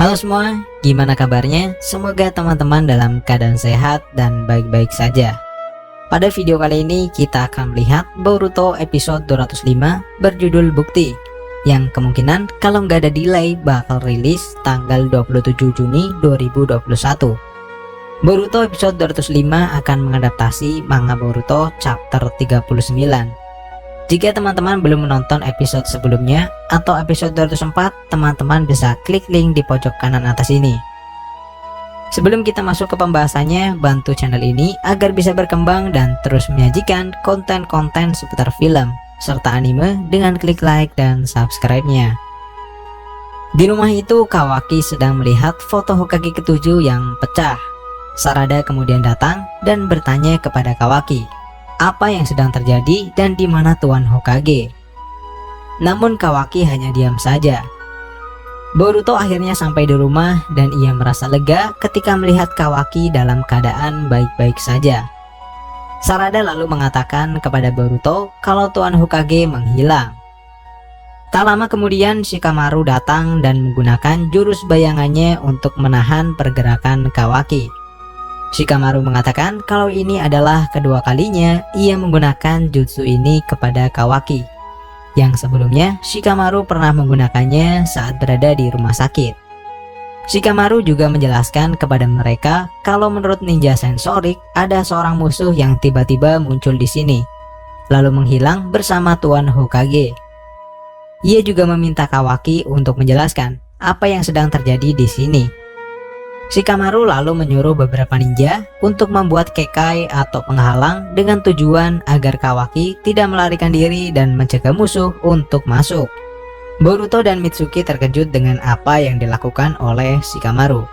Halo semua, gimana kabarnya? Semoga teman-teman dalam keadaan sehat dan baik-baik saja. Pada video kali ini kita akan melihat Boruto episode 205 berjudul Bukti, yang kemungkinan kalau nggak ada delay bakal rilis tanggal 27 Juni 2021. Boruto episode 205 akan mengadaptasi manga Boruto chapter 39. Jika teman-teman belum menonton episode sebelumnya atau episode 204, teman-teman bisa klik link di pojok kanan atas ini. Sebelum kita masuk ke pembahasannya, bantu channel ini agar bisa berkembang dan terus menyajikan konten-konten seputar film serta anime dengan klik like dan subscribe-nya. Di rumah itu, Kawaki sedang melihat foto Hokage ke-7 yang pecah. Sarada kemudian datang dan bertanya kepada Kawaki apa yang sedang terjadi dan di mana Tuan Hokage. Namun Kawaki hanya diam saja. Boruto akhirnya sampai di rumah dan ia merasa lega ketika melihat Kawaki dalam keadaan baik-baik saja. Sarada lalu mengatakan kepada Boruto kalau Tuan Hokage menghilang. Tak lama kemudian Shikamaru datang dan menggunakan jurus bayangannya untuk menahan pergerakan Kawaki. Shikamaru mengatakan kalau ini adalah kedua kalinya ia menggunakan jutsu ini kepada Kawaki. Yang sebelumnya Shikamaru pernah menggunakannya saat berada di rumah sakit. Shikamaru juga menjelaskan kepada mereka kalau menurut ninja sensorik ada seorang musuh yang tiba-tiba muncul di sini, lalu menghilang bersama Tuan Hokage. Ia juga meminta Kawaki untuk menjelaskan apa yang sedang terjadi di sini. Shikamaru lalu menyuruh beberapa ninja untuk membuat kekai atau penghalang dengan tujuan agar Kawaki tidak melarikan diri dan mencegah musuh untuk masuk. Boruto dan Mitsuki terkejut dengan apa yang dilakukan oleh Shikamaru.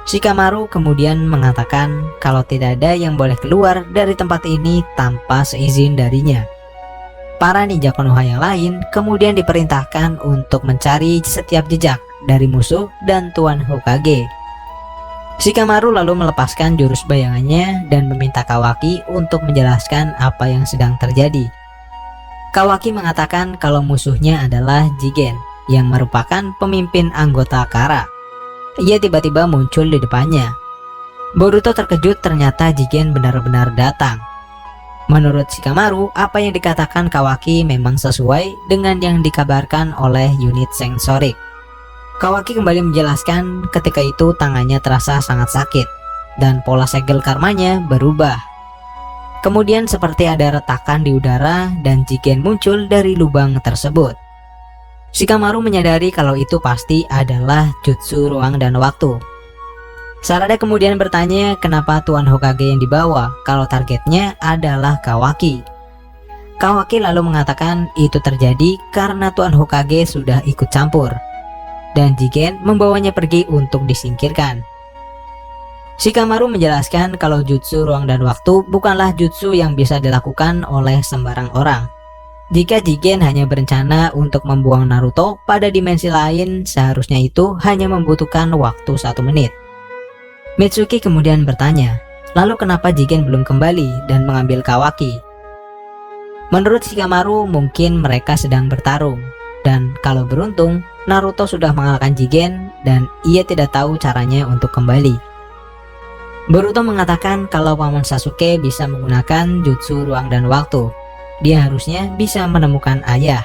Shikamaru kemudian mengatakan kalau tidak ada yang boleh keluar dari tempat ini tanpa seizin darinya. Para ninja Konoha yang lain kemudian diperintahkan untuk mencari setiap jejak dari musuh dan Tuan Hokage. Shikamaru lalu melepaskan jurus bayangannya dan meminta Kawaki untuk menjelaskan apa yang sedang terjadi. Kawaki mengatakan kalau musuhnya adalah Jigen yang merupakan pemimpin anggota Kara. Ia tiba-tiba muncul di depannya. Boruto terkejut ternyata Jigen benar-benar datang. Menurut Shikamaru, apa yang dikatakan Kawaki memang sesuai dengan yang dikabarkan oleh unit sensorik. Kawaki kembali menjelaskan ketika itu tangannya terasa sangat sakit dan pola segel karmanya berubah. Kemudian seperti ada retakan di udara dan Jigen muncul dari lubang tersebut. Shikamaru menyadari kalau itu pasti adalah jutsu ruang dan waktu. Sarada kemudian bertanya kenapa Tuan Hokage yang dibawa kalau targetnya adalah Kawaki. Kawaki lalu mengatakan itu terjadi karena Tuan Hokage sudah ikut campur dan Jigen membawanya pergi untuk disingkirkan. Shikamaru menjelaskan kalau jutsu ruang dan waktu bukanlah jutsu yang bisa dilakukan oleh sembarang orang. Jika Jigen hanya berencana untuk membuang Naruto pada dimensi lain, seharusnya itu hanya membutuhkan waktu 1 menit. Mitsuki kemudian bertanya, lalu kenapa Jigen belum kembali dan mengambil Kawaki? Menurut Shikamaru mungkin mereka sedang bertarung, dan kalau beruntung Naruto sudah mengalahkan Jigen dan ia tidak tahu caranya untuk kembali. Boruto mengatakan kalau Paman Sasuke bisa menggunakan jutsu ruang dan waktu. Dia harusnya bisa menemukan ayah.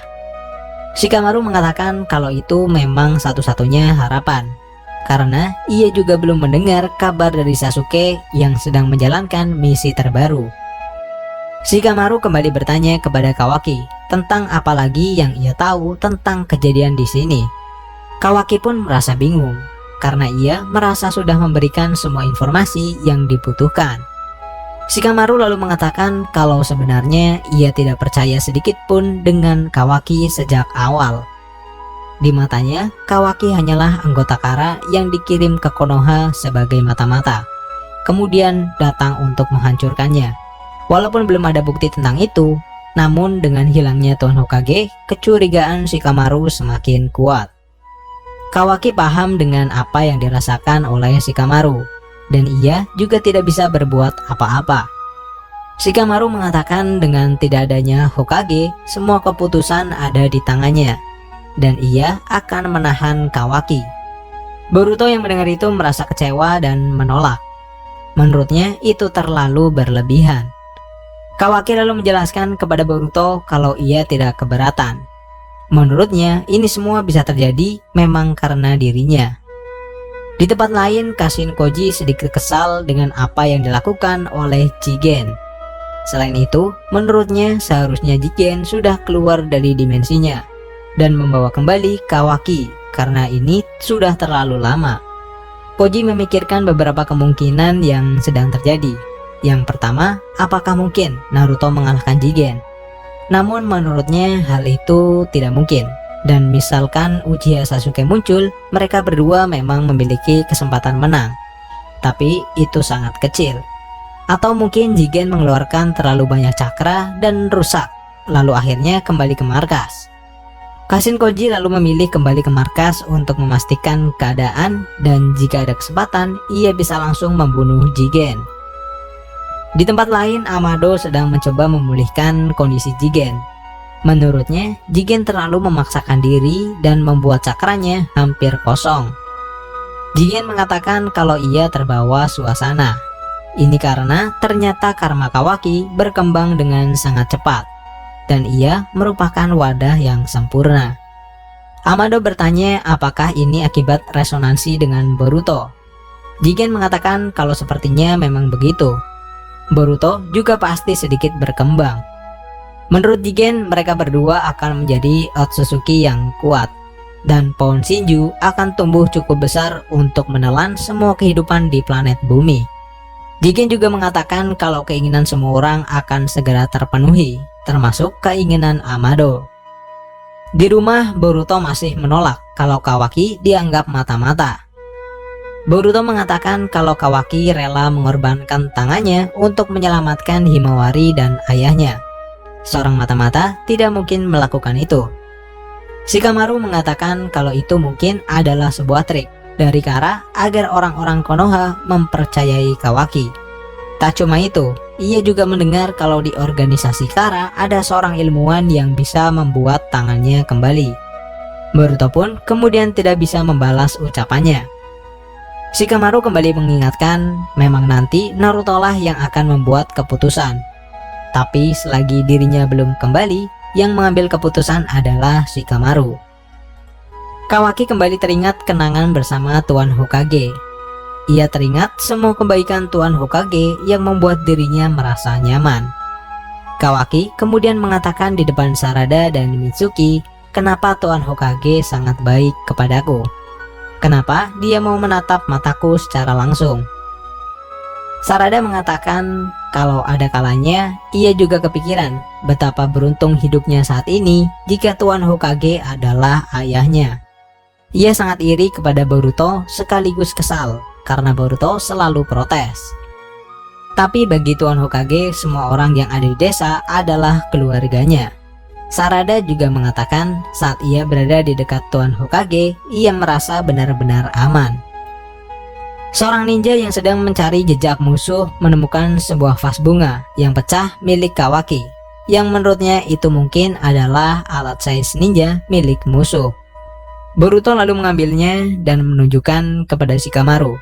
Shikamaru mengatakan kalau itu memang satu-satunya harapan, karena ia juga belum mendengar kabar dari Sasuke yang sedang menjalankan misi terbaru. Shikamaru kembali bertanya kepada Kawaki tentang apa lagi yang ia tahu tentang kejadian di sini. Kawaki pun merasa bingung karena ia merasa sudah memberikan semua informasi yang dibutuhkan. Shikamaru lalu mengatakan kalau sebenarnya ia tidak percaya sedikit pun dengan Kawaki sejak awal. Di matanya, Kawaki hanyalah anggota Kara yang dikirim ke Konoha sebagai mata-mata, kemudian datang untuk menghancurkannya. Walaupun belum ada bukti tentang itu, namun dengan hilangnya Tuan Hokage, kecurigaan Shikamaru semakin kuat. Kawaki paham dengan apa yang dirasakan oleh Shikamaru, dan ia juga tidak bisa berbuat apa-apa. Shikamaru mengatakan dengan tidak adanya Hokage, semua keputusan ada di tangannya, dan ia akan menahan Kawaki. Boruto yang mendengar itu merasa kecewa dan menolak. Menurutnya itu terlalu berlebihan. Kawaki lalu menjelaskan kepada Boruto kalau ia tidak keberatan. Menurutnya ini semua bisa terjadi memang karena dirinya. Di tempat lain, Kashin Koji sedikit kesal dengan apa yang dilakukan oleh Jigen. Selain itu, menurutnya seharusnya Jigen sudah keluar dari dimensinya dan membawa kembali Kawaki karena ini sudah terlalu lama. Koji memikirkan beberapa kemungkinan yang sedang terjadi. Yang pertama, apakah mungkin Naruto mengalahkan Jigen? Namun menurutnya hal itu tidak mungkin. Dan misalkan Uchiha Sasuke muncul, mereka berdua memang memiliki kesempatan menang. Tapi itu sangat kecil. Atau mungkin Jigen mengeluarkan terlalu banyak cakra dan rusak, lalu akhirnya kembali ke markas. Kashin Koji lalu memilih kembali ke markas untuk memastikan keadaan, dan jika ada kesempatan, ia bisa langsung membunuh Jigen. Di tempat lain, Amado sedang mencoba memulihkan kondisi Jigen. Menurutnya, Jigen terlalu memaksakan diri dan membuat cakranya hampir kosong. Jigen mengatakan kalau ia terbawa suasana. Ini karena ternyata karma Kawaki berkembang dengan sangat cepat, dan ia merupakan wadah yang sempurna. Amado bertanya apakah ini akibat resonansi dengan Boruto. Jigen mengatakan kalau sepertinya memang begitu. Boruto juga pasti sedikit berkembang. Menurut Jigen, mereka berdua akan menjadi Otsutsuki yang kuat, dan pohon Shinju akan tumbuh cukup besar untuk menelan semua kehidupan di planet bumi. Jigen juga mengatakan kalau keinginan semua orang akan segera terpenuhi, termasuk keinginan Amado. Di rumah, Boruto masih menolak kalau Kawaki dianggap mata-mata. Boruto mengatakan kalau Kawaki rela mengorbankan tangannya untuk menyelamatkan Himawari dan ayahnya. Seorang mata-mata tidak mungkin melakukan itu. Shikamaru mengatakan kalau itu mungkin adalah sebuah trik dari Kara agar orang-orang Konoha mempercayai Kawaki. Tak cuma itu, ia juga mendengar kalau di organisasi Kara ada seorang ilmuwan yang bisa membuat tangannya kembali. Boruto pun kemudian tidak bisa membalas ucapannya. Shikamaru kembali mengingatkan memang nanti Naruto lah yang akan membuat keputusan. Tapi selagi dirinya belum kembali, yang mengambil keputusan adalah Shikamaru. Kawaki kembali teringat kenangan bersama Tuan Hokage. Ia teringat semua kebaikan Tuan Hokage yang membuat dirinya merasa nyaman. Kawaki kemudian mengatakan di depan Sarada dan Mitsuki, kenapa Tuan Hokage sangat baik kepadaku. Kenapa dia mau menatap mataku secara langsung? Sarada mengatakan kalau ada kalanya ia juga kepikiran betapa beruntung hidupnya saat ini jika Tuan Hokage adalah ayahnya. Ia sangat iri kepada Boruto sekaligus kesal karena Boruto selalu protes. Tapi bagi Tuan Hokage, semua orang yang ada di desa adalah keluarganya. Sarada juga mengatakan saat ia berada di dekat Tuan Hokage, ia merasa benar-benar aman. Seorang ninja yang sedang mencari jejak musuh menemukan sebuah vas bunga yang pecah milik Kawaki, yang menurutnya itu mungkin adalah alat sais ninja milik musuh. Boruto lalu mengambilnya dan menunjukkan kepada Shikamaru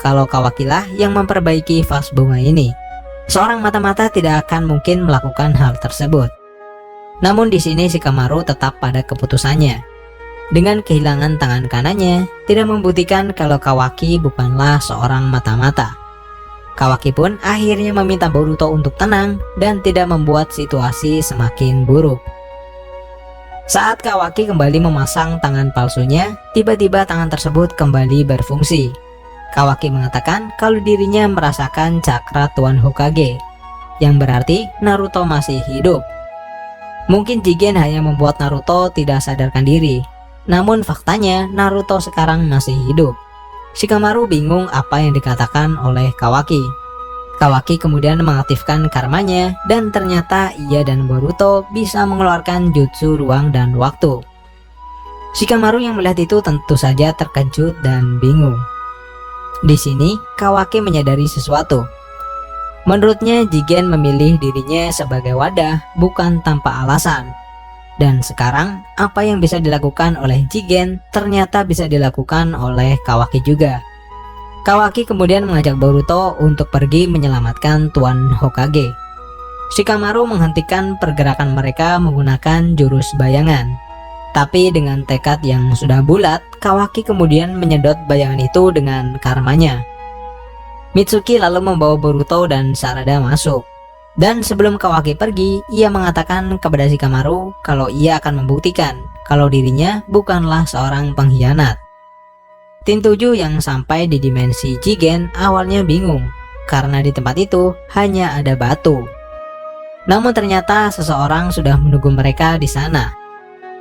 kalau Kawaki lah yang memperbaiki vas bunga ini. Seorang mata-mata tidak akan mungkin melakukan hal tersebut. Namun di sini Shikamaru tetap pada keputusannya. Dengan kehilangan tangan kanannya, tidak membuktikan kalau Kawaki bukanlah seorang mata-mata. Kawaki pun akhirnya meminta Boruto untuk tenang dan tidak membuat situasi semakin buruk. Saat Kawaki kembali memasang tangan palsunya, tiba-tiba tangan tersebut kembali berfungsi. Kawaki mengatakan kalau dirinya merasakan cakra Tuan Hokage, yang berarti Naruto masih hidup. Mungkin Jigen hanya membuat Naruto tidak sadarkan diri, namun faktanya Naruto sekarang masih hidup. Shikamaru bingung apa yang dikatakan oleh Kawaki. Kawaki kemudian mengaktifkan karmanya dan ternyata ia dan Boruto bisa mengeluarkan jutsu ruang dan waktu. Shikamaru yang melihat itu tentu saja terkejut dan bingung. Di sini Kawaki menyadari sesuatu. Menurutnya Jigen memilih dirinya sebagai wadah bukan tanpa alasan. Dan sekarang apa yang bisa dilakukan oleh Jigen ternyata bisa dilakukan oleh Kawaki juga. Kawaki kemudian mengajak Boruto untuk pergi menyelamatkan Tuan Hokage. Shikamaru menghentikan pergerakan mereka menggunakan jurus bayangan. Tapi dengan tekad yang sudah bulat, Kawaki kemudian menyedot bayangan itu dengan karmanya. Mitsuki lalu membawa Boruto dan Sarada masuk. Dan sebelum Kawaki pergi, ia mengatakan kepada Shikamaru kalau ia akan membuktikan kalau dirinya bukanlah seorang pengkhianat. Tim 7 yang sampai di dimensi Jigen awalnya bingung karena di tempat itu hanya ada batu. Namun ternyata seseorang sudah menunggu mereka di sana,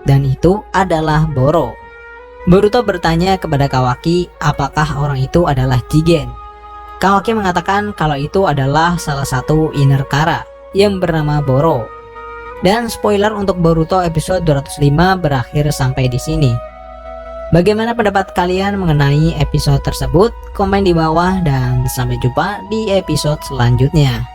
dan itu adalah Boro. Boruto bertanya kepada Kawaki apakah orang itu adalah Jigen. Kawaki mengatakan kalau itu adalah salah satu inner Kara yang bernama Boro. Dan spoiler untuk Boruto episode 205 berakhir sampai di sini. Bagaimana pendapat kalian mengenai episode tersebut? Komen di bawah dan sampai jumpa di episode selanjutnya.